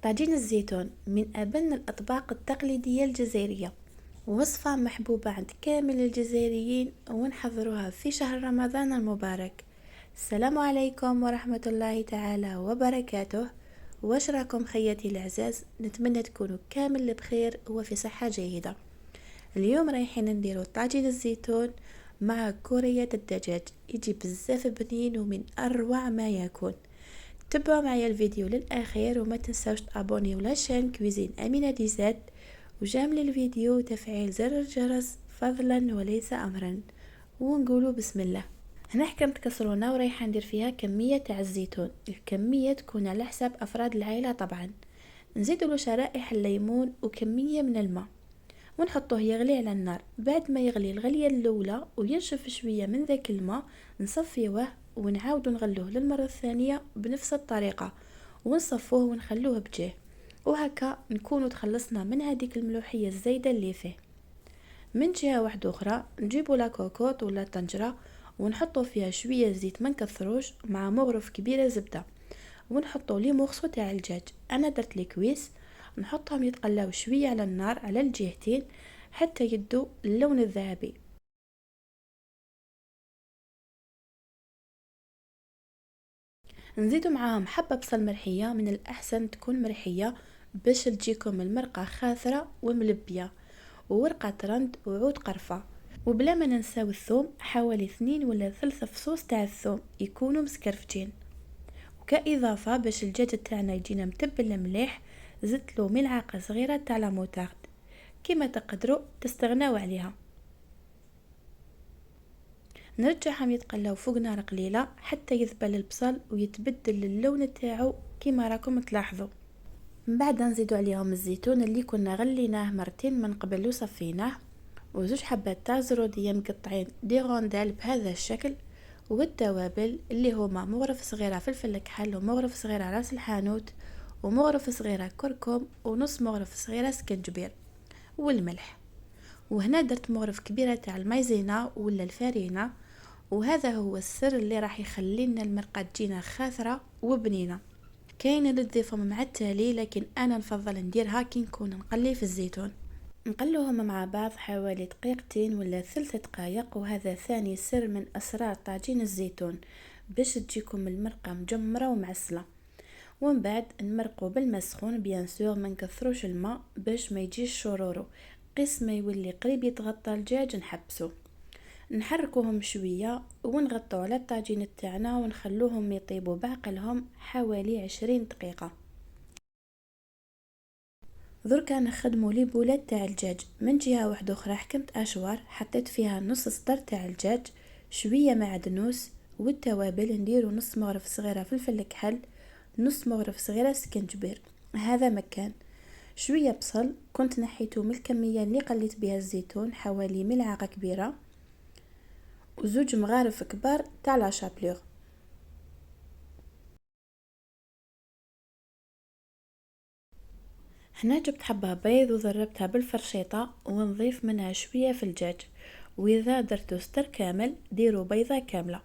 طاجين الزيتون من أبن الأطباق التقليدية الجزائرية، وصفة محبوبة عند كامل الجزائريين، ونحضروها في شهر رمضان المبارك. السلام عليكم ورحمة الله تعالى وبركاته. واش راكم خياتي العزاز؟ نتمنى تكونوا كامل بخير وفي صحة جيدة. اليوم رايحين نديرو طاجين الزيتون مع كورية الدجاج، يجي بزاف بنين ومن أروع ما يكون. تبعوا معايا الفيديو للأخير وما تنسوش تابونيو لاشين كويزين أمينة ديزات، وجامل الفيديو وتفعيل زر الجرس فضلا وليس أمرا. ونقولوا بسم الله. هنا حكمت كسرونة ورايحة ندير فيها كمية تاع الزيتون، الكمية تكون على حساب أفراد العائلة طبعا. نزيدوا له شرائح الليمون وكمية من الماء ونحطوه يغلي على النار. بعد ما يغلي الغلية الأولى وينشف شوية من ذاك الماء نصفيوه ونعاودو نغلوه للمرة الثانية بنفس الطريقة، ونصفوه ونخلوه بجاه. وهكا نكونوا تخلصنا من هذيك الملوحية الزايدة اللي فيه. من جهة واحدة أخرى نجيبوا لا كوكوط ولا طنجرة ونحطوا فيها شوية زيت ما نكثروش مع مغرف كبيرة زبدة، ونحطوا لي مغصو تاع الدجاج. انا درت لي كويس، نحطهم يتقلاو شويه على النار على الجهتين حتى يدوا اللون الذهبي. نزيدوا معاهم حبه بصل مرحيه، من الاحسن تكون مرحيه باش تجيكم المرقه خاثره وملبيه، وورقه رند وعود قرفه. وبلا ما ننساو الثوم، حوالي 2 ولا 3 فصوص تاع الثوم يكونوا مسكرفتين. وكإضافة باش الدجاج تاعنا يجينا متبل مليح، زدت له ملعقة صغيرة تاع لا موتارد، كما تقدروا تستغناو عليها. نرجعهم يتقلاو فوق نار قليلة حتى يذبل البصل ويتبدل اللون تاعو كما راكم تلاحظوا. من بعد نزيدوا عليهم الزيتون اللي كنا غليناه مرتين من قبل وصفيناه، وزوج حبات تاع زروديه مقطعين دي غوندال بهذا الشكل، والتوابل اللي هما مغرف صغيره فلفل كحل، ومغرف صغيره راس الحانوت، ومغرف صغيره كركم، ونص مغرف صغيره سكنجبير، والملح. وهنا درت مغرف كبيره تاع المايزينا ولا الفارينه، وهذا هو السر اللي راح يخلي لنا المرقه تجينا خاثره وبنينه. كاين اللي تضيفهم مع التالي، لكن انا نفضل نديرها كي نكون نقلي في الزيتون. نقلوهم مع بعض حوالي دقيقتين ولا 3 دقائق، وهذا ثاني سر من اسرار طاجين الزيتون باش تجيكم المرقه مجمره ومعسله. ومن بعد نمرقوا بالماء سخون، بيان سور ما نكثروش الماء باش ما يجيش شرورو. قيس ما يولي قريب يتغطى الدجاج نحبسه، نحركوهم شويه ونغطوا على الطاجين تاعنا ونخلوهم يطيبوا بعقلهم حوالي 20 دقيقه. دركا نخدموا لي بولات تاع الدجاج. من جهه واحده اخرى حكمت اشوار، حطيت فيها نص صدر تاع الدجاج، شويه معدنوس والتوابل. نديروا نص مغرف صغيره فلفل كحل، نص مغرف صغيره سكنجبير، هذا مكان. شويه بصل كنت نحيته من الكميه اللي قليت بها الزيتون، حوالي ملعقه كبيره، وزوج مغارف كبار تاع لا شابلور. هنا جبت حبة بيض وضربتها بالفرشيطة ونضيف منها شوية في الدجاج. واذا درتو ستر كامل ديروا بيضة كاملة،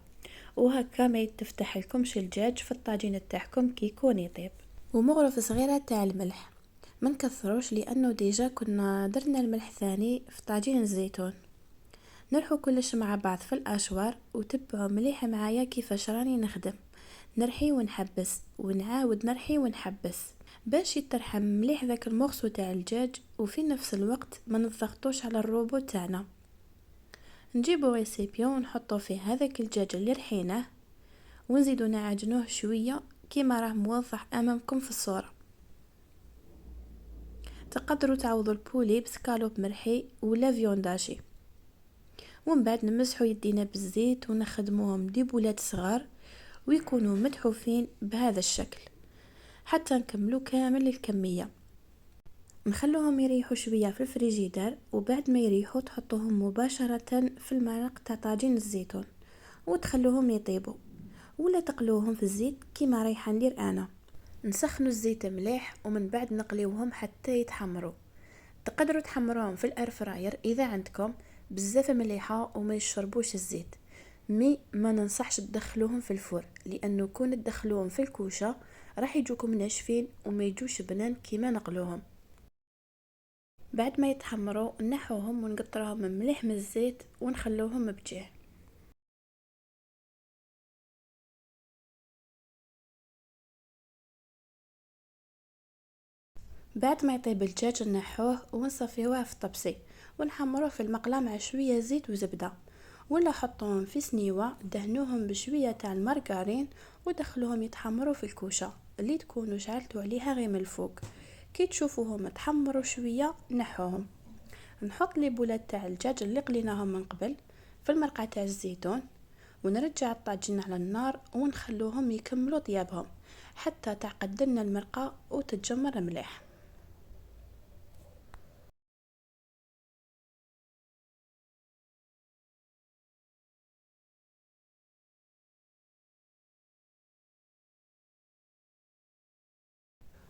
وهكا ما يتفتح لكمش الدجاج في الطاجين تاعكم كي يكون يطيب. ومغرفة صغيرة تاع الملح، ما نكثروش لانه ديجا كنا درنا الملح ثاني في طاجين الزيتون. نرحو كلش مع بعض في الاشوار، وتبعوا مليح معايا كيفاش راني نخدم. نرحي ونحبس ونعاود نرحي ونحبس باش يترحم مليح ذاك المغصو تاع الدجاج، وفي نفس الوقت ما نضغطوش على الروبو تاعنا. نجيبو ريسيبيون ونحطو فيه هذاك الدجاج اللي رحيناه، ونزيدو نعجنوه شويه كيما راه موضح امامكم في الصوره. تقدروا تعوضوا البولي بسكالوب مرحي ولا فيونداشي. ومن بعد نمسحوا يدينا بالزيت ونخدموهم دي بولات صغار، ويكونوا متحوفين بهذا الشكل حتى نكملوا كامل الكمية. نخلوهم يريحوا شوية في الفريجيدار، وبعد ما يريحوا تحطوهم مباشرة في المرق تاع طاجين الزيتون وتخلوهم يطيبوا، ولا تقلوهم في الزيت كيما رايحه ندير انا. نسخنوا الزيت مليح ومن بعد نقليوهم حتى يتحمروا. تقدروا تحمروهم في الأير فراير اذا عندكم بزاف مليحه وما يشربوش الزيت. ما ننصحش تدخلوهم في الفور، لانه كون تدخلوهم في الكوشه راح يجوكم ناشفين وما يجوش بنان كيما نقلوهم. بعد ما يتحمروا نحوهم ونقطرهم مليح من الزيت ونخلوهم بجيه. بعد ما يطيب الدجاج نحوه ونصفيوه في طبسي ونحمروه في المقلاة مع شوية زيت وزبدة، ولا حطوهم في سنيوة دهنوهم بشوية تاع المارغرين ودخلوهم يتحمروا في الكوشة اللي تكونوا شعلتوا عليها غير من الفوق. كي تشوفوهم تحمروا شوية نحوهم. نحط لي بولات تاع الدجاج اللي قليناهم من قبل في المرقة تاع الزيتون، ونرجع الطاجين على النار ونخلوهم يكملوا طيابهم حتى تعقد لنا المرقة وتتجمر مليح.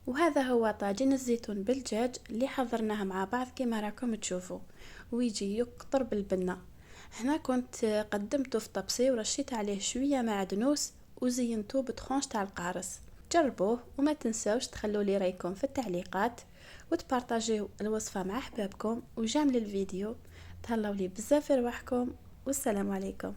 وهذا هو طاجين الزيتون بالدجاج اللي حضرناه مع بعض كما راكم تشوفوا، ويجي يقطر بالبنة. هنا كنت قدمته في طبسي ورشيت عليه شوية معدنوس وزينته بتخونش تاع القارص. جربوه وما تنسوش تخلوا لي رايكم في التعليقات وتبارطاجيو الوصفة مع احبابكم وجامل الفيديو. تهلاو لي بزاف في رواحكم والسلام عليكم.